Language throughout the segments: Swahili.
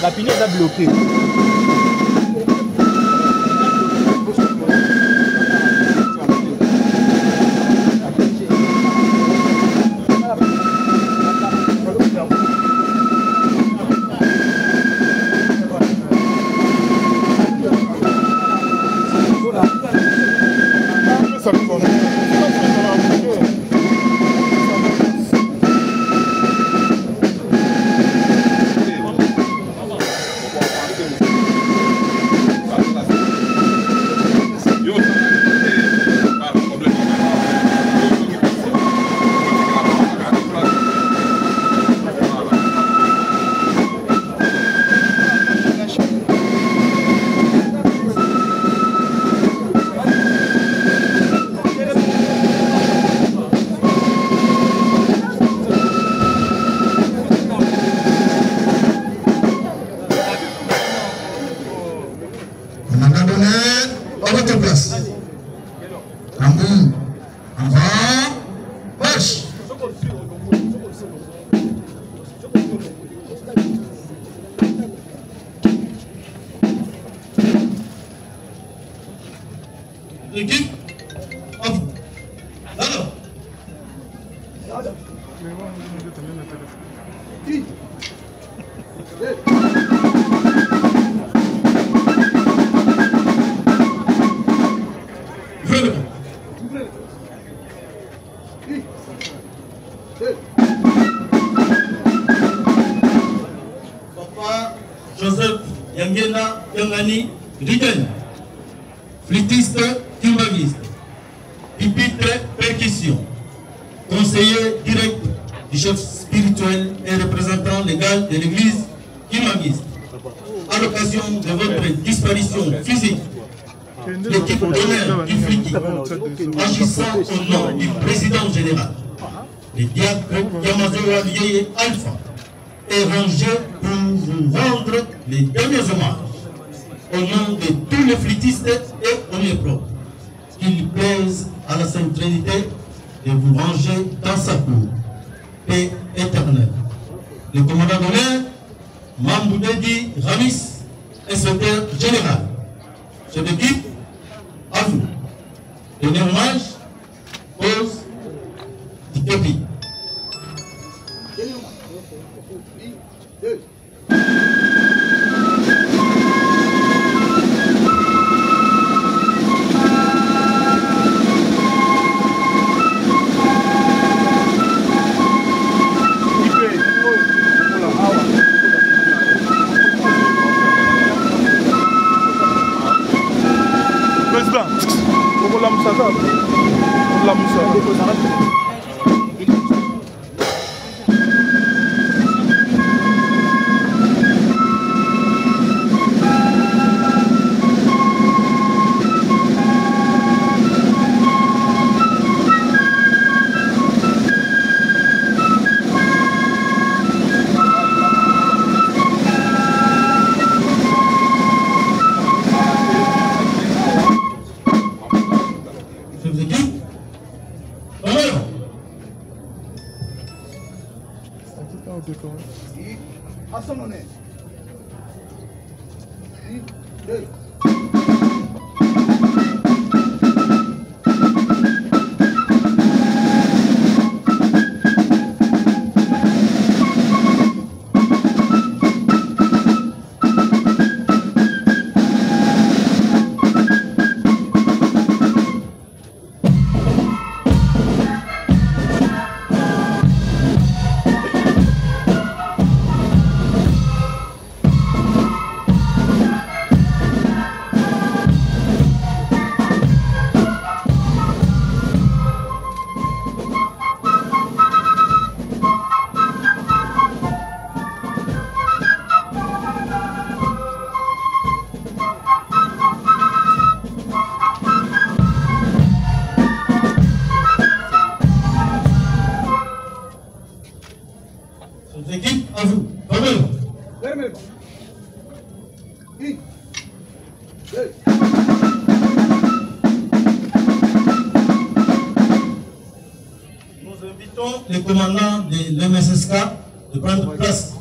La pinette est bloquée. Jose Diangienda, kiangani, flûtiste, kimbaviste, pupitre, percussion, conseiller direct du chef spirituel et représentant légal de l'église kimbaviste. À l'occasion de votre disparition physique, l'équipe d'honneur du Fliki, agissant au nom du président général, le diacre Yamazoa Lieye Alpha, est rangé pour vous rendre les derniers hommages au nom de tous les flûtistes et au mieux propre. Qu'il plaise à la Sainte Trinité de vous ranger dans sa cour. Paix éternelle. Le commandant d'honneur, Mamboudedi Ramis, inspecteur général. Je me quitte à vous. Donnez hommage aux Dictopie. commandant de l'MSSK de prendre place.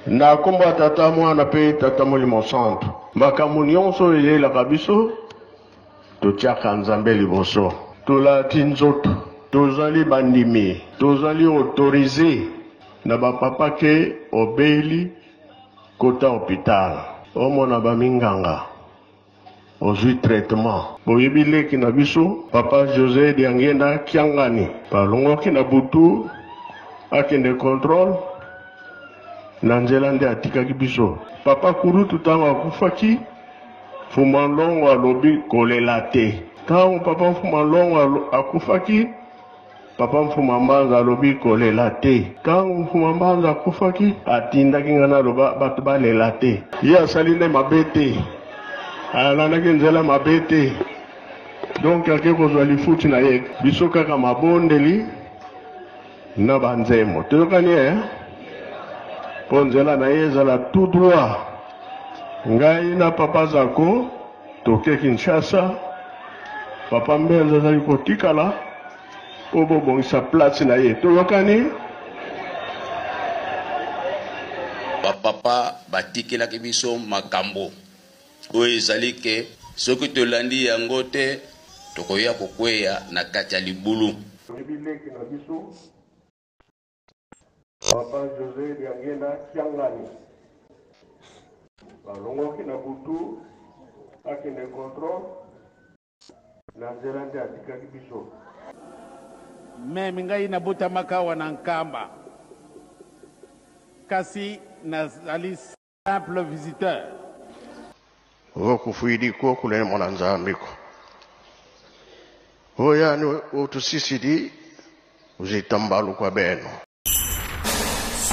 Na komba tata mwana pe tata molimo santu makambo nyonso eyelaka biso totiaka nzambe liboso tolati nzoto tozali bandimi tozali autorisé na bapapa ke obeli kota hôpital omona baminganga ozwi traitement boyebi leki na biso papa Jose Diangienda kiangani balongoki na butu akende contrôle na nzela nde atikaki biso papa kurutu ntango akufaki fumalongo alobi kolela te ntango papa mfumalongo akufaki papa mfumambanza alobi kolela te ntango mfumambanza akufaki atindaki nga naloba bato balela te ye asali nde mabe te alandaki nzela mabe te donk ake kozwa lifuti na ye biso kaka mabondeli na banzemo toyokani po nzela na ye ezala tout droit ngai na papa zako toke Kinshasa papa mbenza azali kotikala po bobongisa place na ye toyokani bapapa batikelaki biso makambo oyo ezali ke soki tolandi yango te tokoya kokweya na kati ya libulu. Papa Jose Diangienda kiangani balongoki na butu akende contrôle na nzela nde atikaki biso meme ngai nabutamaka wana nkamba kasi nazali simple visiteur okufuidiko kule mwana nzambiko oyani utusisidi uzitambalu kwa beno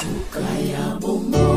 Sukaya bomo